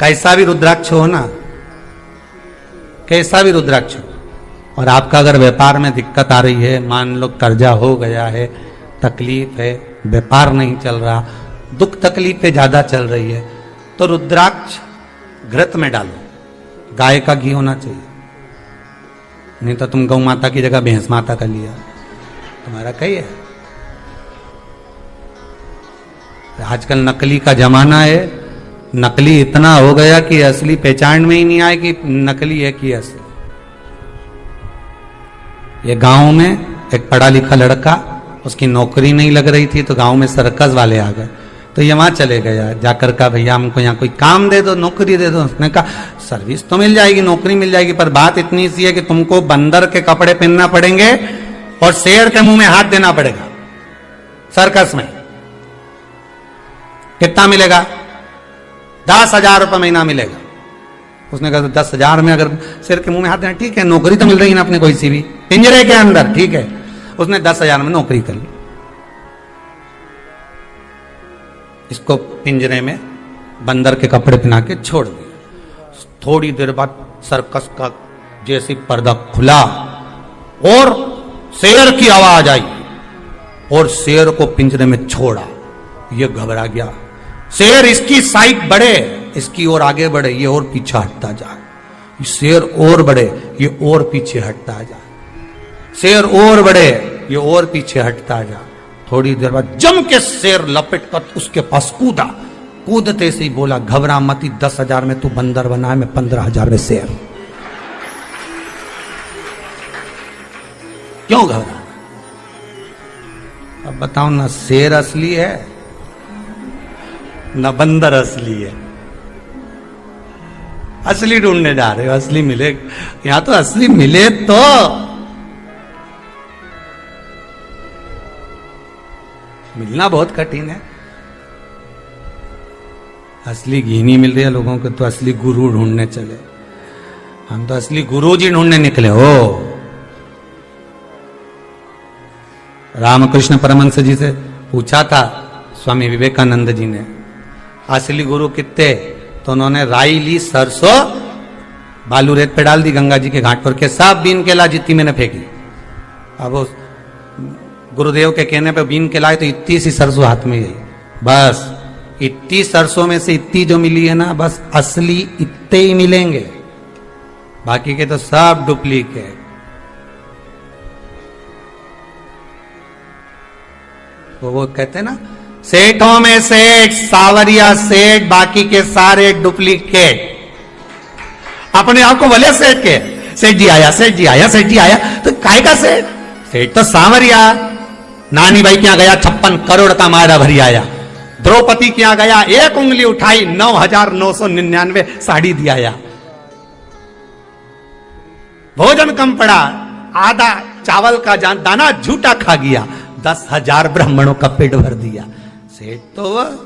कैसा भी रुद्राक्ष हो ना, कैसा भी रुद्राक्ष हो, और आपका अगर व्यापार में दिक्कत आ रही है, मान लो कर्जा हो गया है, तकलीफ है, व्यापार नहीं चल रहा, दुख तकलीफें ज्यादा चल रही है, तो रुद्राक्ष घृत में डालो। गाय का घी होना चाहिए, नहीं तो तुम गौ माता की जगह भैंस माता का लिया, तुम्हारा कही है। आजकल नकली का जमाना है, नकली इतना हो गया कि असली पहचान में ही नहीं आए कि नकली है कि असली। ये गांव में एक पढ़ा लिखा लड़का, उसकी नौकरी नहीं लग रही थी, तो गांव में सर्कस वाले आ गए, तो ये वहां चले गया, जाकर कहा भैया हमको यहाँ कोई काम दे दो, नौकरी दे दो। उसने कहा सर्विस तो मिल जाएगी, नौकरी मिल जाएगी, पर बात इतनी सी है कि तुमको बंदर के कपड़े पहनना पड़ेंगे और शेर के मुंह में हाथ देना पड़ेगा सर्कस में। कितना मिलेगा? 10,000 रुपये महीना मिलेगा। उसने कहा 10,000 में अगर शेर के मुंह में हाथ देना, ठीक है, नौकरी तो मिल रही है ना अपने कोई सी भी, पिंजरे के अंदर, ठीक है। उसने 10,000 में नौकरी कर ली। इसको पिंजरे में बंदर के कपड़े पहना के छोड़ दिया। थोड़ी देर बाद सर्कस का जैसी पर्दा खुला और शेर की आवाज आई और शेर को पिंजरे में छोड़ा। ये घबरा गया। शेर इसकी साइड बढ़े, इसकी ओर आगे बढ़े, ये और पीछे हटता जाए, शेर और बढ़े, ये और पीछे हटता जाए, शेर और बढ़े, ये और पीछे हटता जाए। थोड़ी देर बाद जम के शेर लपेट कर उसके पास कूदा। कूदते से ही बोला घबरा मती, 10,000 में तू बंदर बना है, मैं 15,000 में शेर। क्यों घबरा? अब बताओ ना, शेर असली है ना बंदर असली है? असली ढूंढने जा रहे हो, असली मिले यहां तो असली मिले तो मिलना बहुत कठिन है। असली घी नहीं मिल रही है लोगों को, तो असली गुरु ढूंढने चले। हम तो असली गुरु जी ढूंढने निकले हो। रामकृष्ण परमहंस जी से पूछा था स्वामी विवेकानंद जी ने, असली गुरु कितने? तो उन्होंने राई ली, सरसों, बालू रेत पे डाल दी गंगा जी के घाट पर के, सब बीन के ला, जितनी मैंने फेंकी। अब उस गुरुदेव के कहने पे बीन के लाए तो इतनी सी सरसों हाथ में गई। बस इतनी सरसों में से इतनी जो मिली है ना, बस असली इतने ही मिलेंगे, बाकी के तो सब डुप्लीकेट। तो वो कहते हैं ना, सेठों में सेठ, सावरिया सेठ, बाकी के सारे डुप्लीकेट। अपने आप को भले सेठ के, सेठ जी आया, सेठ जी आया, सेठ जी आया, तो काय का सेठ? सेठ तो सावरिया। नानी भाई क्या गया, 56 करोड़ का मायरा भरी आया। द्रौपदी क्या गया, एक उंगली उठाई, 9,999 साड़ी दिया आया। भोजन कम पड़ा, आधा चावल का दाना झूठा खा गया, 10,000 ब्राह्मणों का पेट भर दिया। सेठ तो वह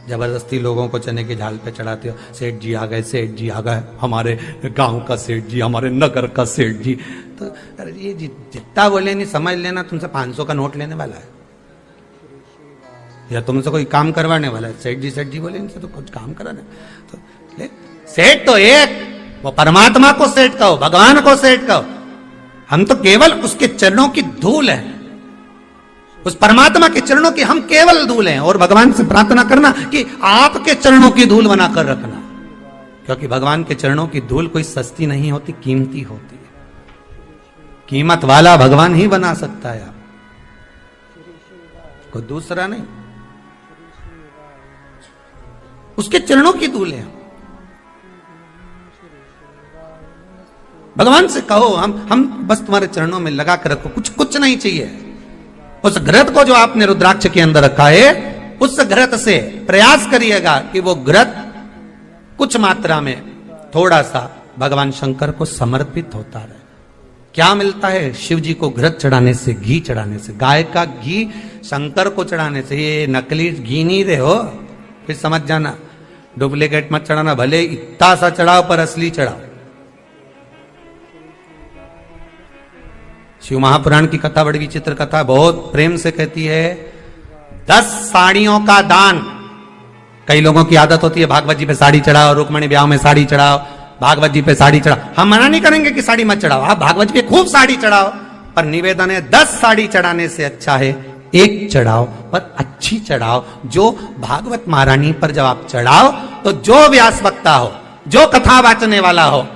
जबरदस्ती लोगों को चने की झाल पे चढ़ाते हो, सेठ जी आ गए, सेठ जी आ गए, हमारे गांव का सेठ जी, हमारे नगर का सेठ जी। तो अरे ये जितना बोले नहीं, समझ लेना तुमसे 500 का नोट लेने वाला है या तुमसे कोई काम करवाने वाला है। सेठ जी बोले, इनसे तो कुछ काम कराने। तो सेठ तो एक, वो परमात्मा को सेठ कहो, भगवान को सेठ कहो। हम तो केवल उसके चरणों की धूल है, उस परमात्मा के चरणों की हम केवल धूल हैं। और भगवान से प्रार्थना करना कि आपके चरणों की धूल बनाकर रखना, क्योंकि भगवान के चरणों की धूल कोई सस्ती नहीं होती, कीमती होती है। कीमत वाला भगवान ही बना सकता है, आप कोई दूसरा नहीं। उसके चरणों की धूल है। भगवान से कहो, हम बस तुम्हारे चरणों में लगा कर रखो, कुछ नहीं चाहिए। उस घृत को जो आपने रुद्राक्ष के अंदर रखा है, उस घृत से प्रयास करिएगा कि वो घृत कुछ मात्रा में थोड़ा सा भगवान शंकर को समर्पित होता रहे। क्या मिलता है शिव जी को घृत चढ़ाने से, घी चढ़ाने से? गाय का घी शंकर को चढ़ाने से। ये नकली घी नहीं दे हो, फिर समझ जाना, डुप्लीकेट मत चढ़ाना। भले इतना सा चढ़ाओ पर असली चढ़ाओ। शिव महापुराण की कथा बड़ी विचित्र कथा, बहुत प्रेम से कहती है 10 साड़ियों का दान। कई लोगों की आदत होती है भागवत जी पे साड़ी चढ़ाओ, रुक्मणी ब्याह में साड़ी चढ़ाओ, भागवत जी पे साड़ी चढ़ाओ। हम मना नहीं करेंगे कि साड़ी मत चढ़ाओ, आप भागवत जी पे खूब साड़ी चढ़ाओ, पर निवेदन है 10 साड़ी चढ़ाने से अच्छा है एक चढ़ाओ, पर अच्छी चढ़ाओ। जो भागवत महारानी पर जब आप चढ़ाओ तो जो व्यास वक्ता हो, जो कथा वाचने वाला हो,